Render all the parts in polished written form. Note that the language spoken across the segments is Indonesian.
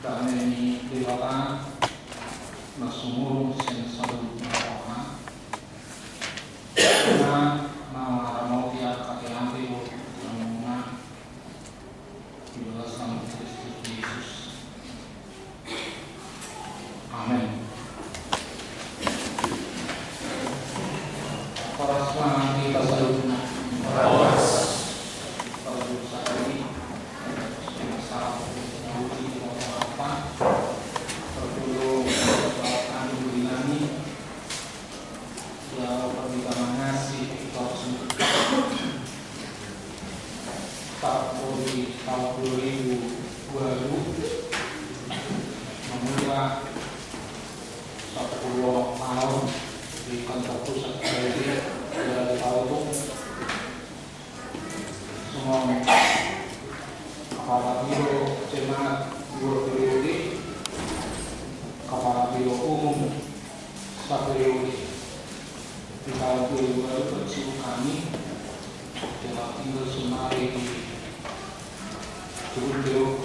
Dameni Devata Nasumuru Sensaru Nawaha Karena Nama Ramotia Kakianti Namuna Dibalaskan Kristus Yesus. Amin. Para semangat kita salutna. Tahun 2020 memulai 10 tahun di kantor pusat dari tahun semua kepala biro jemaat dua periode, kepala biro umum satu periode di tahun 2020 bersibuk kami telah tinggal semari di Judul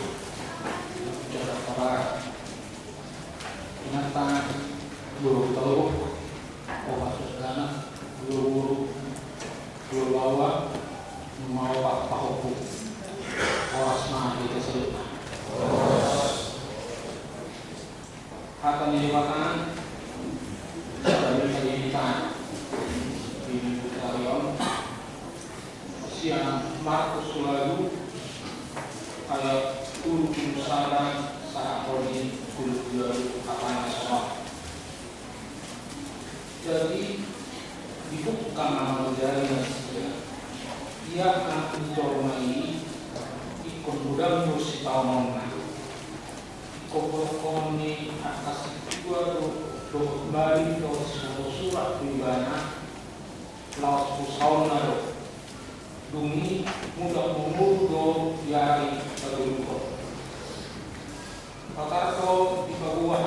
Jakarta Barat. Ingatan guru teluk, obat sesgana, guru bawa, mau pak pahoku, oras mah kita sebut. Akan dilibatkan dari pendidikan di Bukarion, siang Markus Sulalu. Ayat turun saran saat koni dulu apa nasional. Jadi dibuka nama dari ia akan mencormai ikut mudah musik tahun ikut koni atas dua kembali ke surat pribadi laut pusau nado dungi mudah mengurdo yari terluka. Maka kau di bawah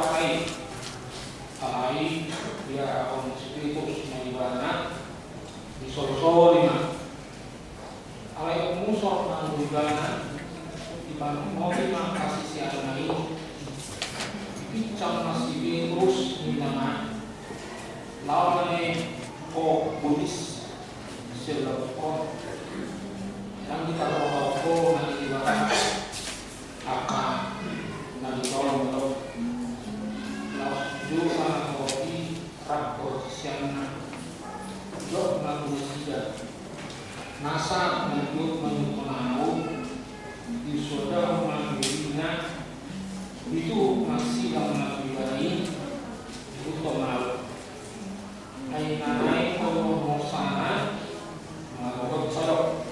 alai dia akan spiritus menibana di solo lima alai musor menibana di mana mobil kasih siapa ini bincang masih terus minama lawan Buddhis selokon yang kita tahu nanti dibahas akan nanti tolong laos juga kopi rakor siang jok manusia nasa menyukunau di sudah mengambilnya itu masih dalam pribadi untuk malu naik kalau mau sana melakukan sodok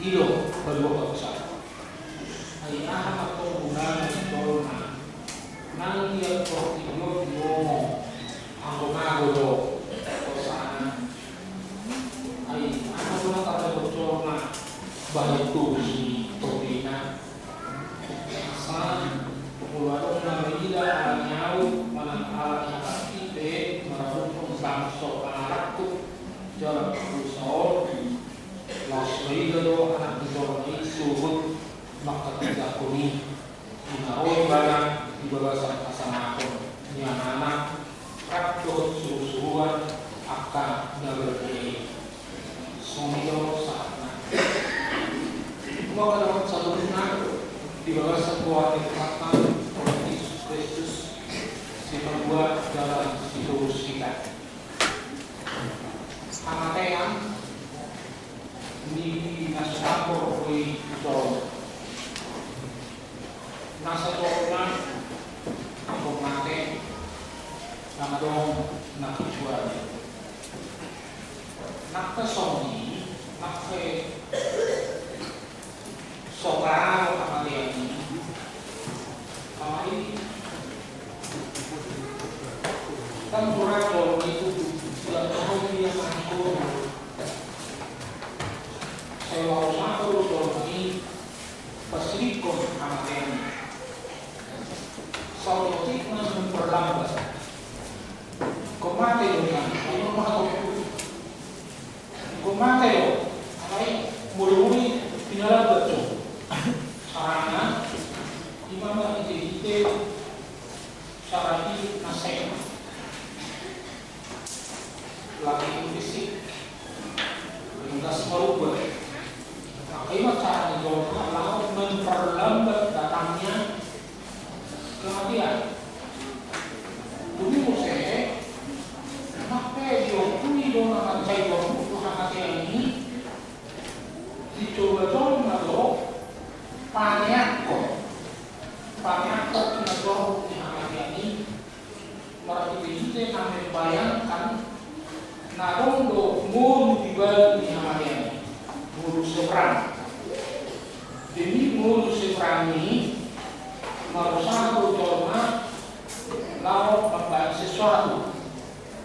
Ilo berbuat besar. Ayah atau bulan corona. Nang dia portio diomo, anggo do kosana. Ayah bulan kata corona bantu si topina. Asal puluhan nama ida nyau mana alat aktif merabuk bangso alatku jarak usol. Langsung do anak disoroni suhut maka tidak kuni inaoi barang di bawah sama akun yang anak rakto suruh-suruhan akan ngeberkei somio saatnya maka dapat satu benar di bawah sebuah nikmatan oleh Yesus Kristus si perbuat dalam hidup kita amatean ni nasa ako ko'y ito nasa to'na ako natin namadong nakituan nakasoni sobrang kapatid kamay temporado itu tidak tahu dia aku kalau satu ini pasikon amaten kalau kita memperlambat komate dengan ano mga komate ay muli-muli jelas merubah. Bagaimana cara dijawabnya? Lalu memperlambat datangnya kematian. Bumi Mose, kenapa diokui dona mancai dona Tuhan kematian ini? Dicoba-coba dong, paneakko kena dong Tuhan kematian ini. Berarti itu kami bayangkan, nadong do mulu dibalik Tuhan kematian ini, mulu seberang. Demi mulu seberang ini, merusak dona lalu membuat sesuatu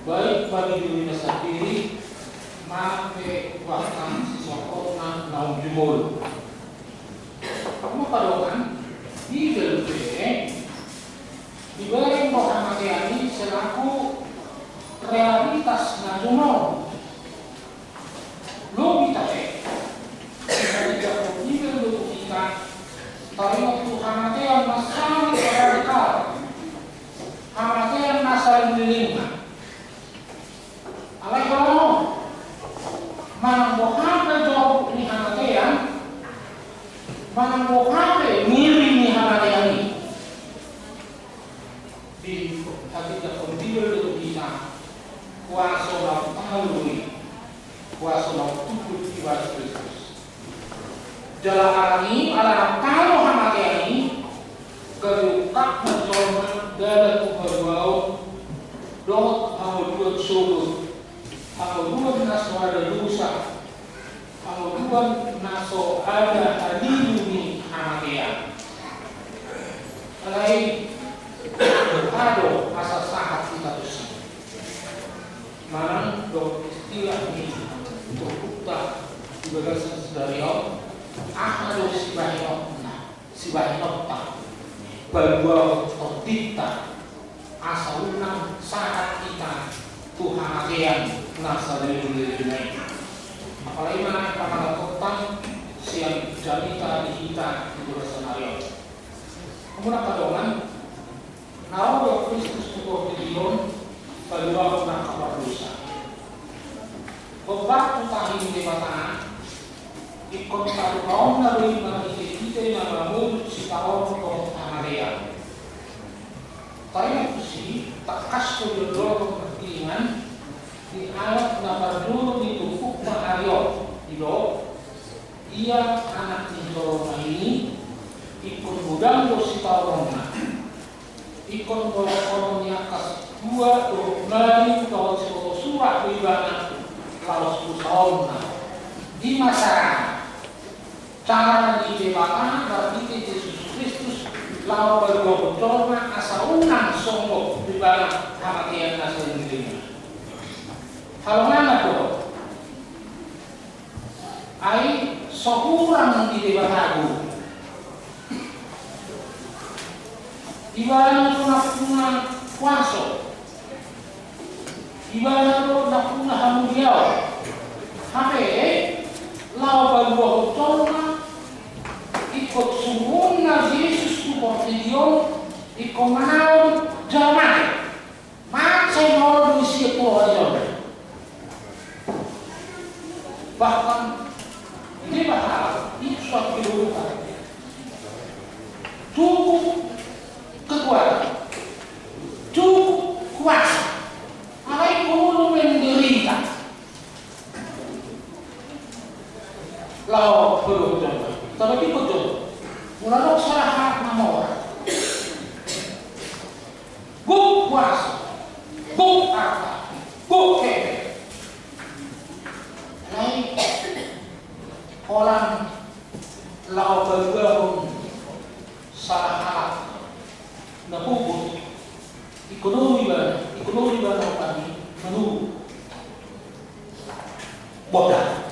baik bagi dirinya sendiri maupun bahkan sesuatu naung jumul. Kamu padokan di dalam diberi Muhammad ini selaku realitas nasional. Lo kita tidak boleh kita tarikh Tuhan yang sangat radikal. Kematian nasal lima. Alai kalau manambohane jawab ni kematian, manambohane miri ni kematian ini. Di hati terpendil itu kita kuasa nak tahu, kuasa nak tubuh ibadah Kristus. Jalan ini adalah kalau kematian ini kerutak mencoba dalam berbau dot hamuduan surut hamuduan naso ada dosa hamuduan naso ada hadiduni kematian lain ada asal sahat kita dosa mana dot istilah ini untuk kita diberikan dari Allah ahadu sibahinok tak berdua otita asalunang saat kita Tuhan yang nasa dari dunia. Apalagi mana pada kota siang jamita di kita di senario. Kemudian kadongan naruh Kristus untuk didion berdua nak kabar dosa. Bebat tutahin di mata ikut satu kaum dari mana kita yang membangun si kaum untuk Maria. Saya sih tak kasih jodoh kepentingan di alat nomor dulu itu Fukta Aryo itu ia anak Corona ini ikut gudang si Corona ikut Corona kas 2 dari tahun surat bagaimana kalau 10 tahun di masyarakat cara dibebaskan dari Yesus Kristus lalu bergolong asal unang songkok di bawah kematian asal dirinya. Kalau mana tuh? Ai seorang di bawah ibarat nakuna kuasa, ibarat nakuna hamudiau, hape lawan bergolong ikut sungguhnya Yesus Tuhan ikut menau zaman macam orang usia tua aja bahkan ini bahkan itu suatu kehidupan cukup kekuatan cukup kuasa apa itu menderita lawan bergolong tapi betul, mulai salah nama orang. Guk kuasa, guk harta, guk kebe. Lain orang lau bergabung salah hal, napuput ekonomi baru kami menurut bodoh,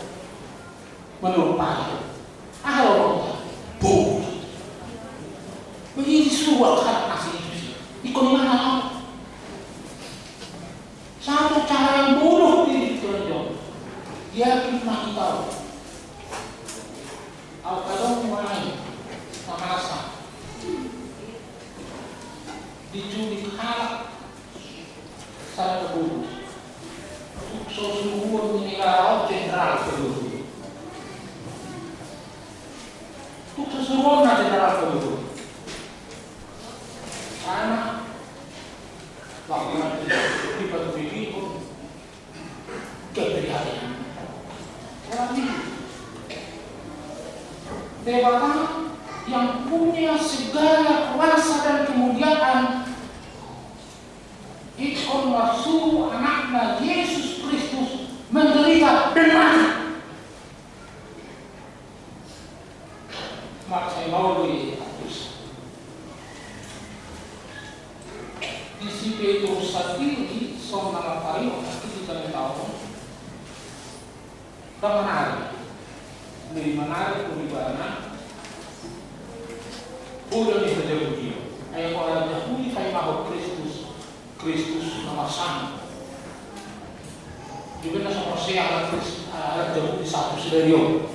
menurut pahit. Ahal bu, begini suatu hal asli ikut mana? Satu cara yang bodoh diri terjauh, dia cuma tahu. Al-Qadam mulai merasa diculik hal saya bodoh. Sosok menilai jenderal kedua. Orang itu dewata yang punya segala kuasa dan kemuliaan, ikon rasul anaknya Yesus Kristus menderita dan mati. Mak saya mau dihapus. Di si Petrus sendiri seorang paling itu kita tahu. Dan menarik, dari menarik peribahana, udah nih terjadi dia. Ayat orang Yahudi kayak bahwa Kristus nomor satu. Juga nasa persia alat Yahudi satu sederio.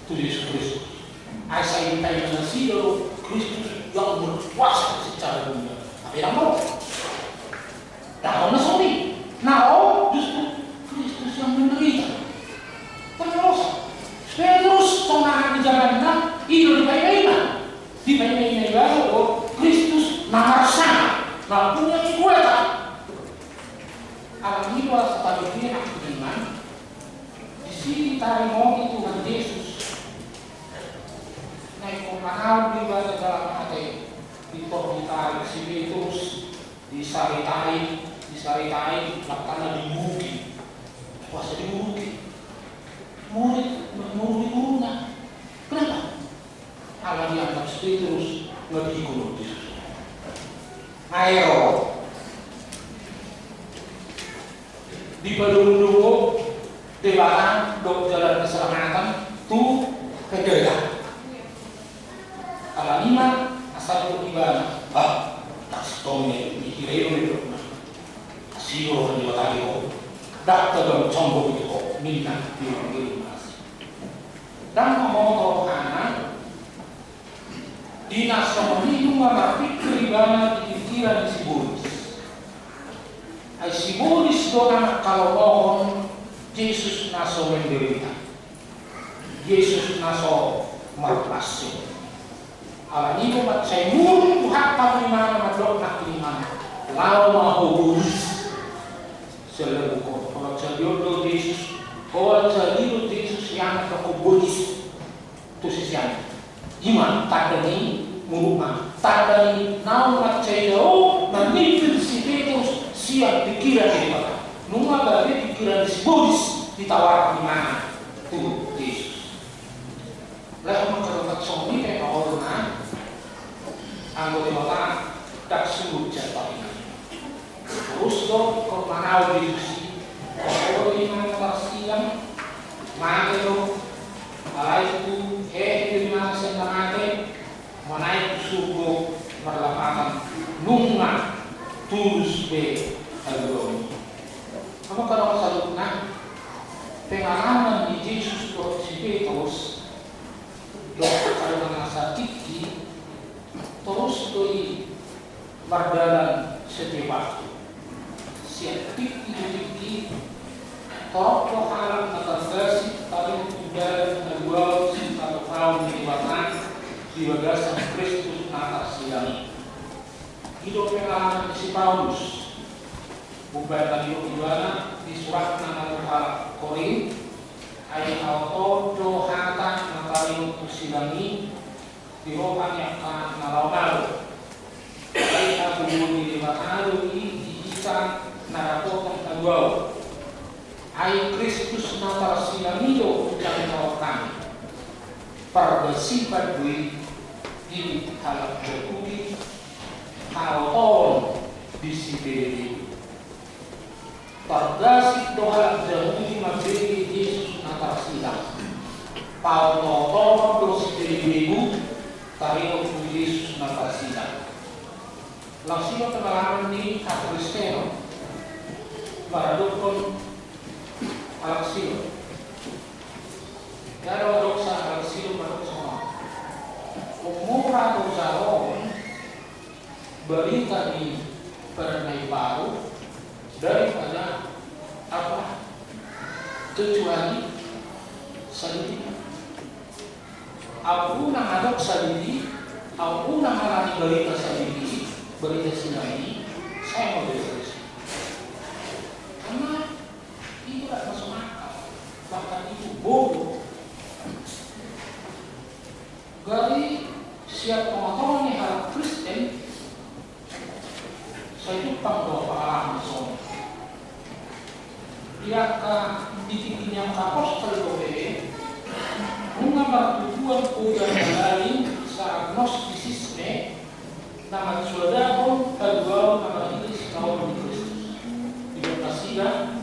Itu Yesus Kristus. Asa ini kayak nasi dulu Kristus yang berkuasa secara dunia. Tapi yang mau, dah mana sorry, now justru Kristus yang menderita. Terus, Petrus songahan di jalannya, hidup di bayi-bayi. Di bayi-bayi baru, Kristus namarsan, nah punya kekuatan. Alam ini adalah sebaliknya dengan di sini tarik mau Tuhan Yesus. Naik kemanau di dalam hati, ditarik si Petrus, disaritai, lakukannya dimuki, kuasa dimuki. Murid gurunya. Kenapa? Allah dianggap Petrus lebih guru Yesus. Ayo, di Padunduwo, di belakang dok jalan keselamatan, tuh kegerak. Kalau lima asal itu ibadah, tak setongnya dikirain itu, kasih orang dia tadi kok, dak terlalu sombong itu kok, minta dipanggil. Dan ngomong anak dinas itu mengerti keribana di pikiran Sibulis. Sibulis doang kalau mohon Yesus naso menderita, Yesus naso merpasi. Alam ini mat saya mulu Tuhan tak dimana madok nak dimana, lalu mau Bulis selalu kalau cerido Yesus. Kalau cerido Yesus yang terkubulis itu sisian. Gimana? Tanda ini muruma. Tanda ini naun macam nanti si Petrus siap pikiran ini pak. Nunggu dari pikiran si Bulis ditawar di mana? Tuh Yesus. Lalu kalau suami kayak orang anggota kota tak sungguh jatuh ini. Terus dong kalau mana diskusi. Kalau iman tersilang, maka itu, malah itu, di mana senang mana itu subuh berlapangan, nunga, tulus be, algoritma. Apa kalau salutnya pengalaman di Yesus si Petrus, dokter kalau mengasah tinggi, terus doi berjalan setiap waktu. Siap tinggi Toko alam atasasi paling udara kedua atau kaum dibatan di bagasan Kristus atas siang. Hidup pengalaman si Paulus bukan tadi udara di surat nama Korin ayat auto johatan matari untuk silangi di rohan yang akan nalau-nalau. Ayat aku di bataru di ikan narapotan kedua. Ayat Kristus natar silamido yang melakukan perdesipan dui di halap berkudi halon di siberi perdesi dohalap berkudi maberi Yesus natar silang pautoton do siberi minggu tario Yesus natar silang langsung pengalaman di Kristeno maradukon Alaksio. Kalau doksa Alaksio baru semua. Umurah doksa Rom berita di Pernai Baru daripada apa? Kecuali salib. Aku nang adok salib, aku nang alami berita salib, berita sinai, saya mau berita. Karena itu tidak masuk akal. bodoh dari siap pengetahuan hal Kristen saya jupang doa pengalaman soalnya iaka dikikinya apostol doe mengamar tujuan udah lain sa gnostisisme nama saudara kedua nama Inggris kaum di Kristus dikasihkan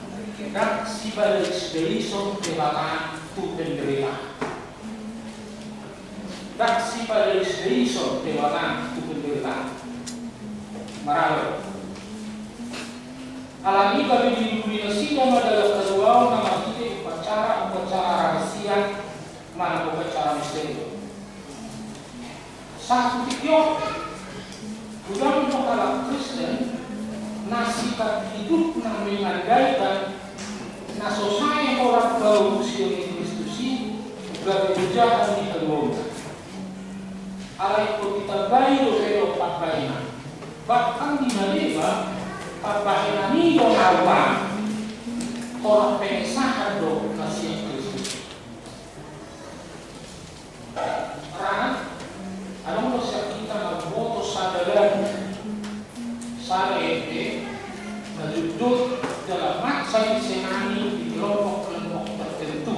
dan sebagai expedition kebatan tupen gerila dan sebagai expedition kebatan tupen gerila marah alami kami di Indonesia adalah kedua nama kita upacara rahasia mana upacara misteri satu tiga sudah untuk alat Kristen nasihat hidup yang mengandaikan nasosai orang baru usia Kristusi gabe ujahan di kedua alai ko kita bayi lo pakaian bahkan di Madeba pakaian ini dong awam orang pengesahan dong kasih Kristus karena ada manusia kita membuat sadaran saya itu menjudut dalam maksa disenani di kelompok-kelompok tertentu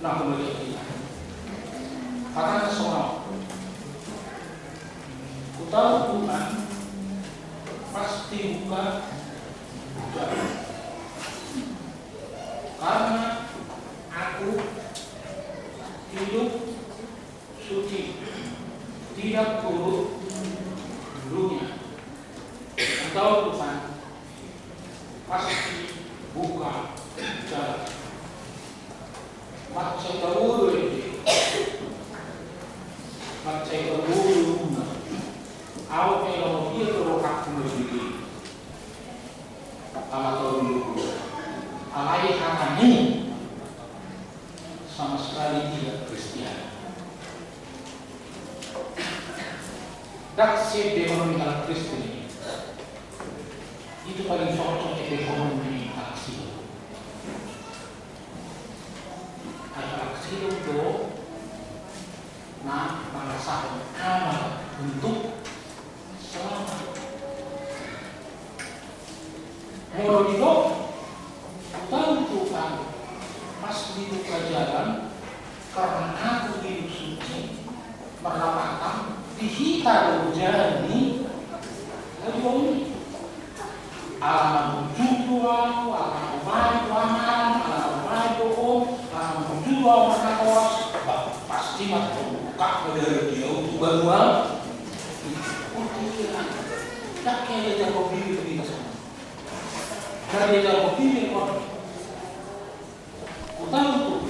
nah kemudian kita karena seorang ku tahu Tuhan pasti buka jalan karena aku hidup suci tidak buruk dulunya atau Tuhan pasti buka jalan mak saya tahu ini mak saya tahu dulu awak kalau dia terokak sendiri amat dulu alai ini sama sekali tidak Kristen daksir ekonomi al Kristen itu paling cocok ekonomi aksi aksi itu nah bangsa amal untuk selamat mau hidup tahu Tuhan pas dibuka jalan karena aku hidup suci berlapatan dihita berjani ini alam judul alam main alam judul makawas pasti masuk buka dari dia untuk bantuan tak kayak dia kopi di sana dari dia kopi di kopi tahu tuh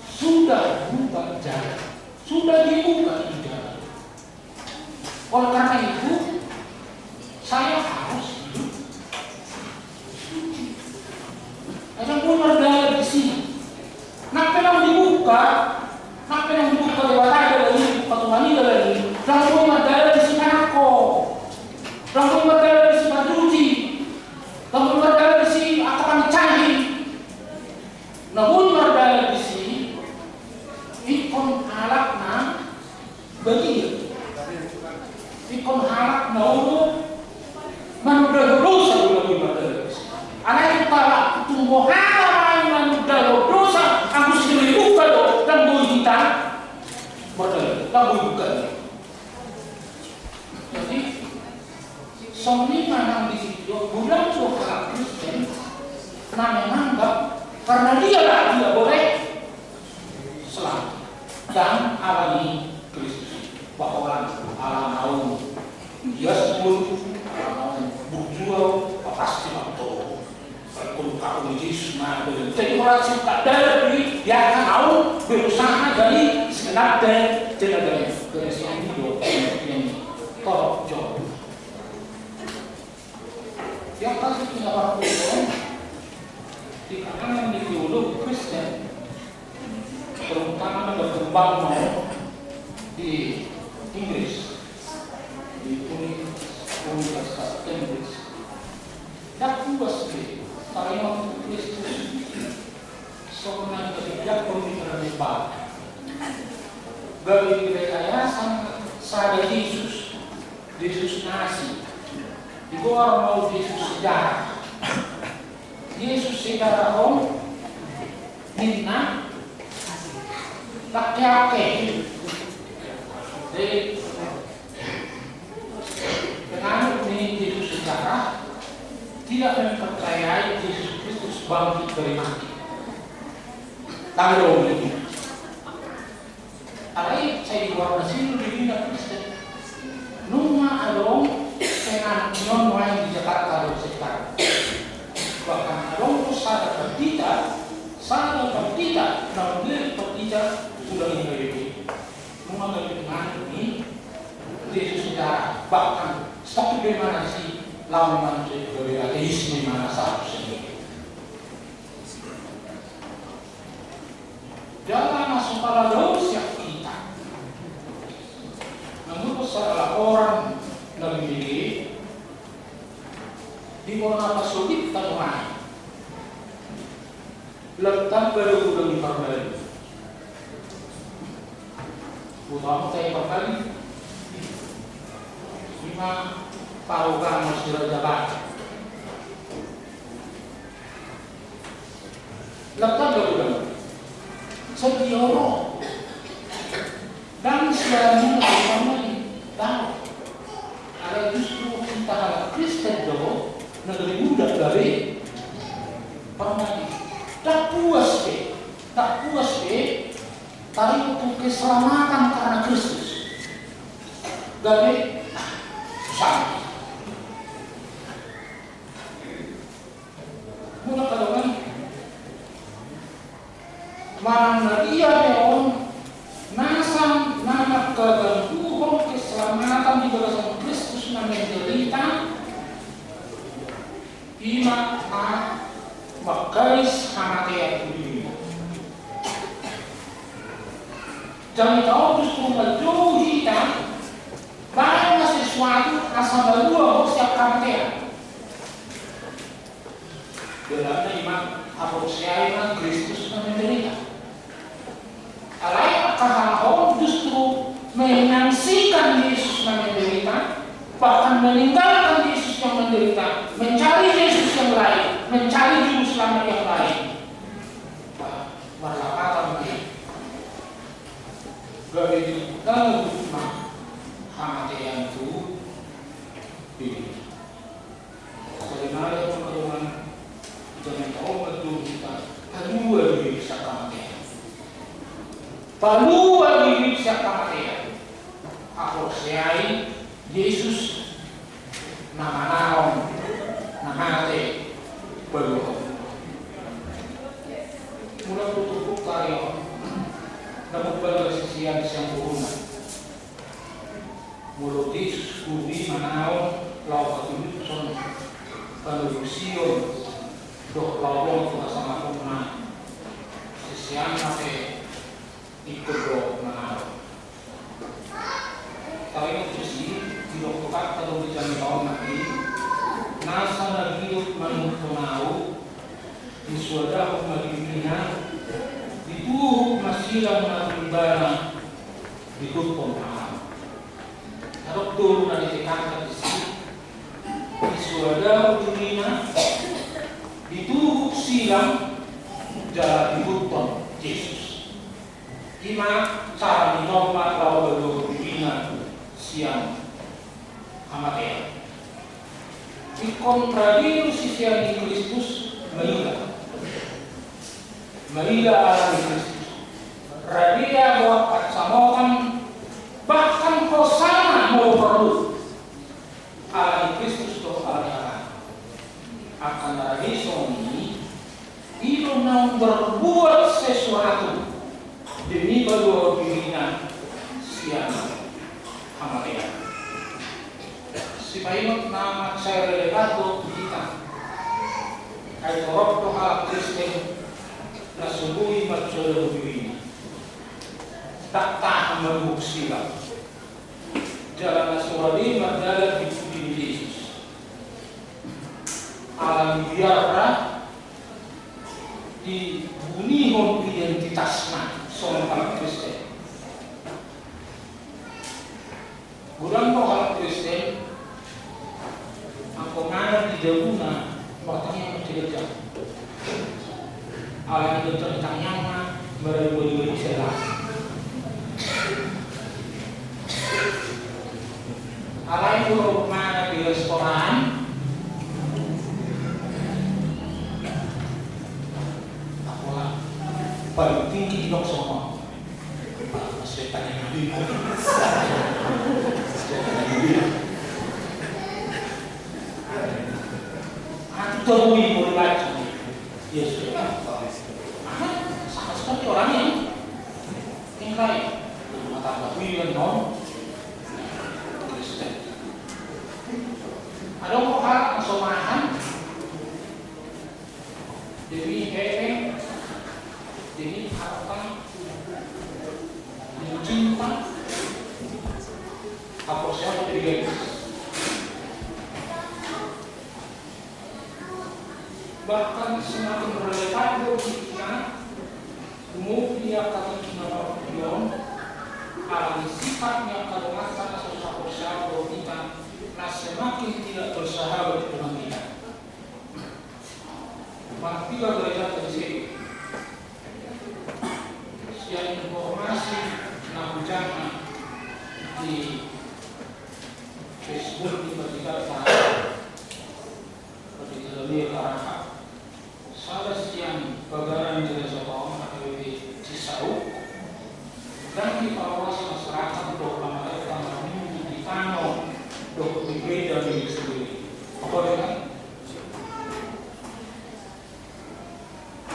sudah buka jalan sudah dibuka di jalan oleh karena itu saya harus hidup suci. Ada pun ada di sini. Nak penang dibuka lewat ada lagi, patungan ini lagi. Dan pun ada di sini aku. Dan pun ada di sini cuci. Dan pun ada di sini akan canggih. Namun ada di sini ikon alatna bagi ikon alat nauru manudah dosa lebih pada anak kita tumbuh hal manudah dosa aku sendiri buka loh dan bui kita betul dan bui buka jadi somni manang di situ bulan suara Kristen menganggap karena dia boleh selamat dan alami Kristus bahwa alam naum dia sebelum berjual pasti atau kalau Yesus mah jadi orang sih tak ada duit dia mau berusaha dari segenap dan jenaganya dari sini hidup yang torok jauh yang pasti punya waktu di kalangan teologi Kristen terutama berkembang di Inggris di Universitas Cambridge dan luas sekali tarian Kristus soalnya tidak pemikiran lebar. Bagi rekayasa sada Yesus nasi. Itu orang mau Yesus sejarah. Yesus sejarah om minna laki-laki. Jadi penganut ini Yesus sejarah tidak mempercayai Yesus Kristus bangkit dari mati. Tahu ini. Alai saya diwar nasi lebih tidak Kristen. Numa adong penganut non main di Jakarta dan sekitar. Bahkan adong tu sadar bertita, namun dia bertita sudah ini. Mengenai penganut ini Yesus sejarah bahkan satu bagaimana sih lawan manusia dari ateisme mana seharusnya. Jangan masuk pada dosa kita. Menurut salah orang dari diri di mana sulit tangan. Letak baru di perbalik. Utama saya perbalik. Lima parukan masih jabat. Letak baru. Sedioro dan selanjutnya tahu ada justru kita Kristen dulu negeri muda dari permainan tak puas tadi untuk keselamatan karena Kristus dari susah mudah kadang mana dia neon nasam nama kegantuhan keselamatan di dalam Kristus yang menderita iman makais hamatia dunia. Jangan tahu justru menjauhi kita banyak sesuatu asal berdua siap hamatia. Dalam iman apalagi iman Kristus yang menderita. Alai kahal justru menyaksikan Yesus yang menderita, bahkan meninggalkan Yesus yang menderita, mencari Yesus yang lain, mencari juru selamat yang lain. Berlapatan ini. Bagi kalau hikmah hamatia itu ini. Sebenarnya teman-teman jangan tahu betul kita kedua diri sakamatia. Palu bagi siapa mati? Aku siai Yesus nama naon nama te belum. Mula tutup karya namun pada sisian yang turunan. Mulut Yesus kudi manaon lau ketunjuk kalau Sion dok lau sama kumna sisian mati ikut doa mengaruh. Tapi itu sih dilakukan kalau bicara tahun nanti nasa lagi menurut mengaruh di suara pembagian itu masih mengaruh barang ikut pengaruh. Kalau turun dari tekan di sini di suara pembagian itu silang jalan ikut Yesus. Ima cara minoma kalau berdua siang hamatia. Di kontradiu sisian Kristus Maila alami Kristus. Radia bawa samokan bahkan kosana mau perlu alami Kristus to alami akan dari ini itu mau berbuat sesuatu demi berdua dirinya siang hamatia. Si Paimot nama saya relevato kita. Kaya torok to hal Kristen na subuhi matsolo dirinya. Tak tahan mabuksila. Jalan nasurali madalat di Yesus. Alam biarra dibunihon identitasna seorang Kristen. Bulan orang Kristen, ako mana di dauna, waktunya tidak jauh. Alam itu tentangnya beribu-ribu selah. Alam itu mana di restoran, paling tinggi dong semua. Masih tanya nabi. Aku temui boleh baca. Ya sudah. Sama sekali orang yang tingkai mata nabi dan non Kristen. Ada orang somahan demi hehe. Jadi harta cinta apa siapa diri bahkan semakin relevan kita dia kata kita alami sifatnya kalau masa sosok siapa kita semakin tidak bersahabat dengan kita maka tiga derajat dari sini yang informasi nampaknya di Facebook tiba-tiba seperti lebih arah salah siang bagaran jelas orang atau di Cisau dan di kawasan masyarakat doa mereka di Kano doa di gereja di sendiri apa dengan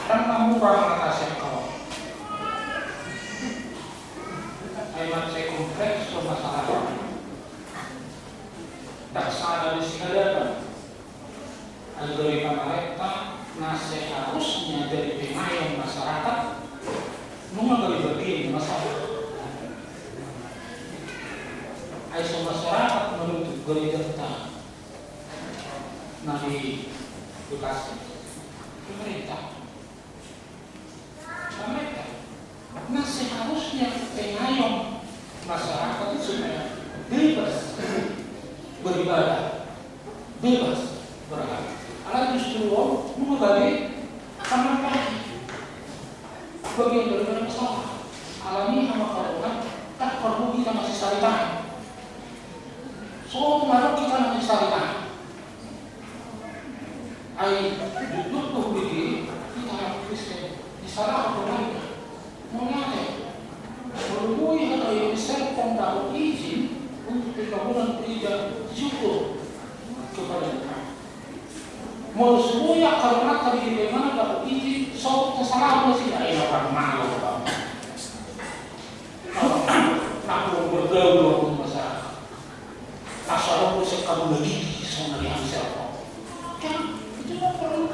dan kamu orang atas yang kau memang saya kompleks masalah tak sadar di sini dari pemerintah nasi harusnya dari pemain masyarakat memang dari bagian masyarakat aisyah masyarakat menuntut gereja kita Nabi Bekasi pemerintah masih harusnya pengayom masyarakat itu supaya bebas beribadah, bebas beragama. Alat justru mengalami kamar pagi bagian dari masalah. Alami sama korban tak perlu kita masih saritan. So kemarin kita masih saritan. Ai duduk tuh begini kita Kristen di salah korban. Mengapa? Berhubungi atau yang besar dapat izin untuk pembangunan gereja syukur kepada Tuhan. Mau semuanya karena tadi bagaimana dapat izin, so kesalahan masih ada orang malu. Nak bergaul dengan masyarakat. Asal aku sekarang lagi sama dengan siapa? Kan itu tak perlu.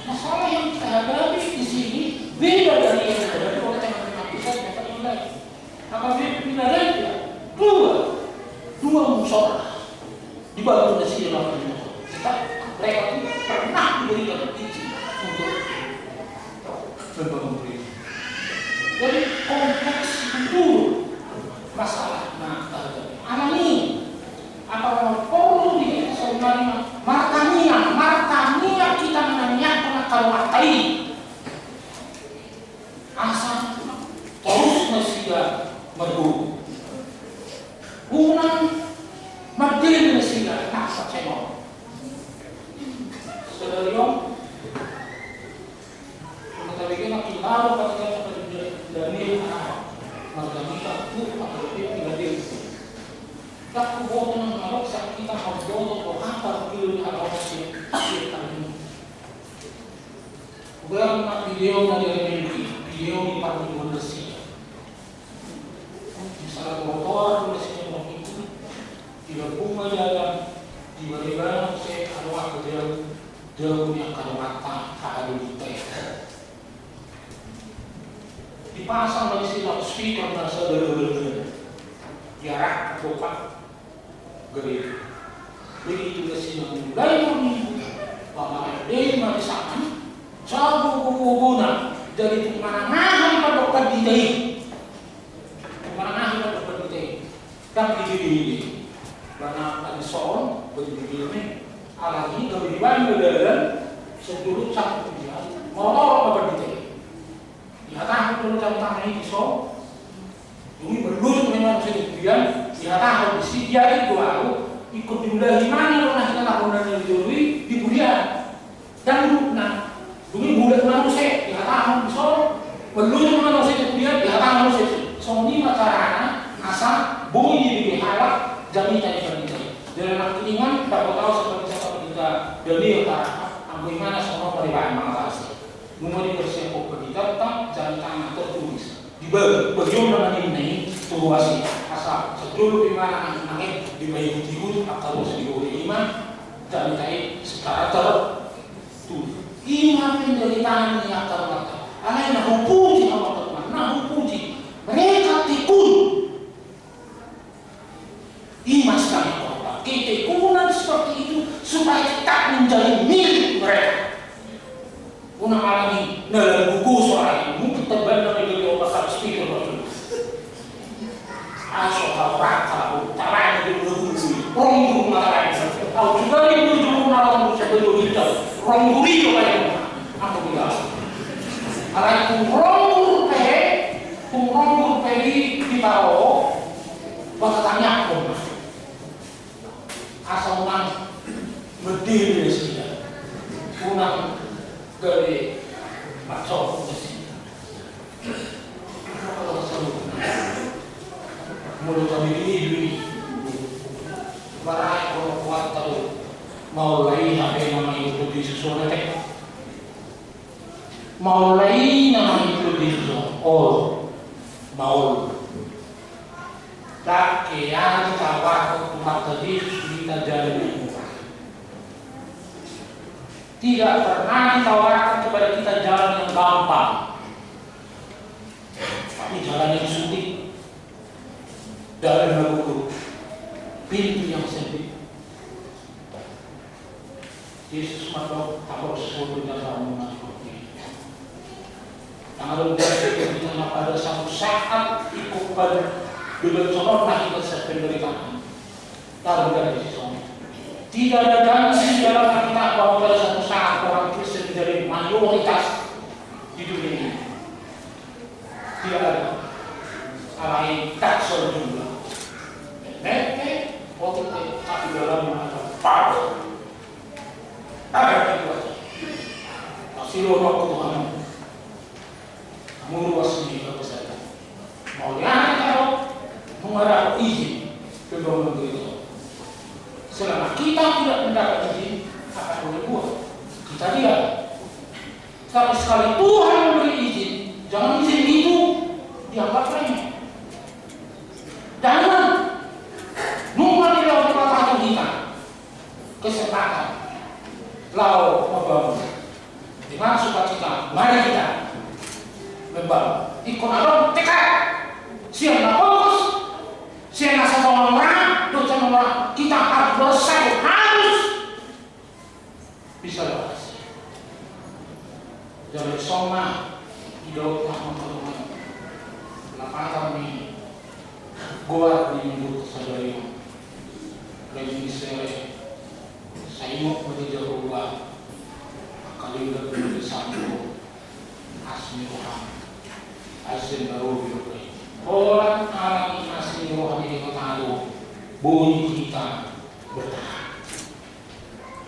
Masalah yang kita hadapi di sini beda dari yang ada di kota yang kita dapat yang lain. Apabila beda lagi dua musola dibangun di sini dalam itu. Mereka itu pernah diberikan izin untuk membangun gereja. Jadi kompleks itu masalah. Nah, alami apa perlu di sebenarnya martania kita menanyakan kalau matai asal terus mesti merdu unang mati mesti tak percaya sedariong kita bikin lalu ketika dari margamita itu atau tidak tak kubohong ng manok sa kita magdono o hapar kilo na kasi kita ini. Bukan nak video na diremedi, video ni panggilan siya. Misalnya motor na siya makikita, tidak bunga jalan, tiba-tiba saya ada waktu dia punya kalimatang kahalo kita. Dipasang lagi si loudspeaker na sa dalawa-dalawa. Jarak buka gereja. Begitu juga sih yang mulai minggu, bahwa dia marisakan, sabu Jadi kemana-mana pada dokter di kemana-mana pada dokter di kan ini karena tadi soal begini alami kalau di mana sedulur satu dia mau apa di ya tahu dulu tentang ini so ini berlutut memang sedemikian ya tahu si dia itu ikut diulah mana orang kita lakukan yang diurui di budian dan nah ini budak manusia ya tahu so berlutut manusia kemudian ya tahu manusia so ini macarana asal bunyi di halak jami tadi dalam artian tak tahu seperti siapa kita demi utara bagaimana semua peribahasa mengatasi nomor dipersiap kita tak jangan tangan tertulis di bagaimana ini tuasi asal sebelum bagaimana angin dibayar digut atau sedikit iman dan kita secara tertulis iman menjadi tangan yang terbatas alai nak puji Allah teman nak puji mereka tikun iman sekali korban ketekunan seperti itu supaya tak menjadi milik mereka unang alami dalam buku soal mungkin terbang dari Allah satu speaker asal rata utara itu dulu ronggu mata tahu juga itu dulu nalar sebelum itu ronggu itu kayak aku bilang alai ronggu di tahu bahkan tanya aku asal unang berdiri di sini unang dari macam ini kalau selalu mulut kami ini barai kalau kuat tahu mau lain apa nama itu di susunan mau lain nama itu di susunan mau tak kian kawat tempat tadi kita jadi tidak pernah ditawarkan kepada kita jalan yang gampang, tapi jalan yang sulit, jalan yang buruk, pintu yang sempit. Yesus maklum apa sesuatu yang dalam seperti yang ada dari kita pada satu saat ikut pada dibenconlah kita penderitaan, taruh dari sisi. Tidak ada janji dalam Alkitab bahwa pada satu saat orang Kristen menjadi mayoritas di dunia ini. Tidak ada. Alai tak sejumlah. Waktu tapi dalam ada power. Ada itu aja. Masih roh Tuhan. Meluas ini kalau saya. Mau lihat kalau mengarah izin ke dalam negeri itu. Selama kita tidak mendapat izin, akan boleh buat. Kita tidak. Tapi sekali Tuhan memberi izin, jangan izin itu dianggap remeh. Jangan nunggu di laut kata kita kesempatan laut membangun dengan sukacita. Mari kita membangun. Ikut alon tekad, siap nak fokus, siap nak sama orang. Kita harus bersatu, harus bisa berhasil. Jadi soma hidup teman-teman. Lapangan ini, gua di minggu saudari, lagi saya mau menjadi rumah. Kali udah menjadi satu, asmi rohani, asmi baru hidup. Orang alami asmi rohani itu tahu. Bunyi kita bertahan.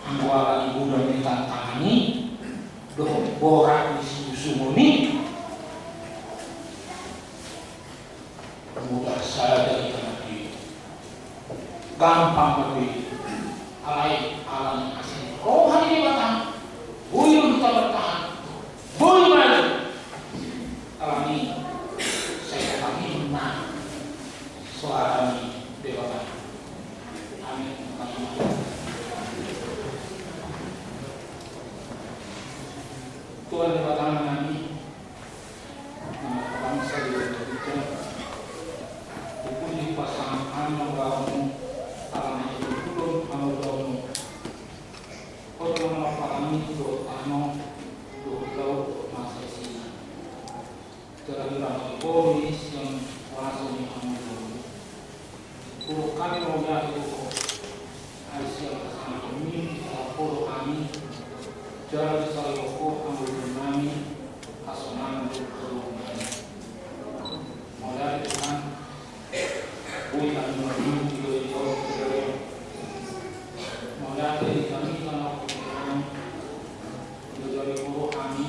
Angguara ibu dan kita tangani, borak di sumuni, mudah saja kita nanti gampang lebih alai alam asli. Rohani bertahan, buyur kita bertahan, buyur maju. Alami, saya kami menang suara ini dewa. Tuhan dikatakan kami bangsa di Indonesia dipuji pasangan amal kamu alam itu belum amal kamu kau telah melakukan kami doa kau masa sini Kira-kira polis yang langsung diambil. Puluh kali mau jatuh Aisyah bersama kami, puluh kami jalan sekali pokok ambil kami kasonan berpuluh kami. Mulai Tuhan, bui kami menuju ke jauh ke mulai dari kami karena Tuhan dari puluh kami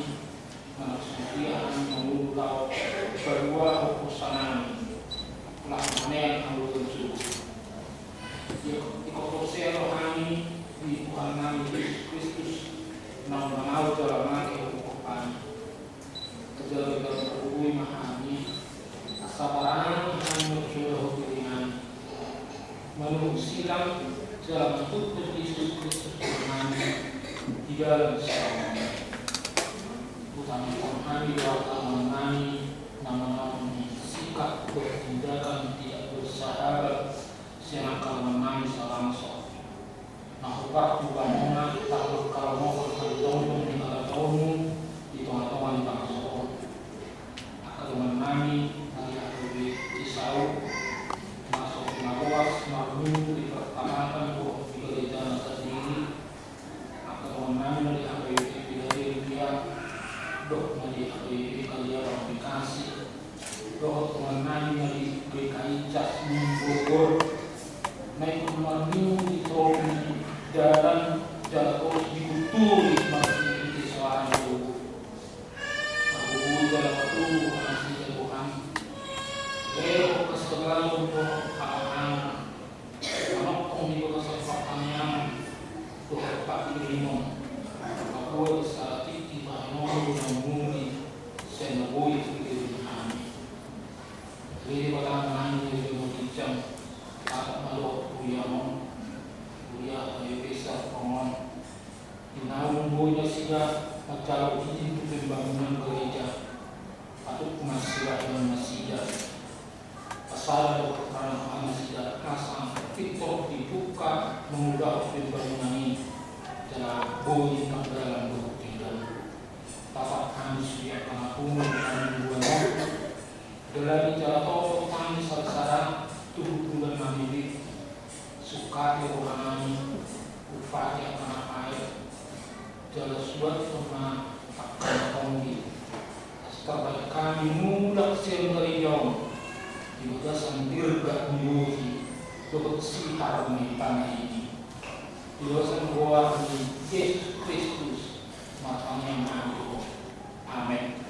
manusia kami membuka kedua urusan pelaksanaan yang ambil tujuh. Ikut rohani di Tuhan kami Yesus Kristus mengenal dalam kehidupan kejalan terhubung mahami kesabaran yang berjodoh dengan menurut silam dalam tubuh Yesus Kristus kami di dalam semuanya utama kami doakan kami nama-nama sikap bertindakan tidak bersahabat silakan menang langsung. Nah, waktu bangunan takut kalau mau bertemu di tahun di tengah-tengah di bangsa. Akan menangi dari aktivi Cisau masuk Nawas Marmu di pertamakan untuk di gereja sendiri. Akan menangi dari aktivi dari dia dok dari aktivi kerja aplikasi. Dok menangi dari BKI Jasmine Bogor. Naik kemarin di Tomi jalan jatuh di Kutu di masjid di Suara itu. Aku jalan waktu masih Tuhan. Kesegalan untuk anak-anak. Anak kami kesempatannya Tuhan Pak Irimo. Aku saat itu bahwa mengemudi senabui itu kami. Jadi pertama ini di jam atau malu uyamon uya bisa pengon dinaung boynya siga macam ini pembangunan gereja atau masjid yang masjid asal keterangan masjid kasang pintu dibuka mengudah pembangunan ini dalam boy dalam buktikan tapak kami siap karena umur dan bulan dalam jatuh kami saudara tubuh bulan kami suka rohani ufat yang kena air jalan suat sama akan tongi setelah kami mulak siang kerjong di bagasan dirga nyuhi dokter sitar di tanah ini di bagasan gua di Yesus Kristus matanya maju. Amin.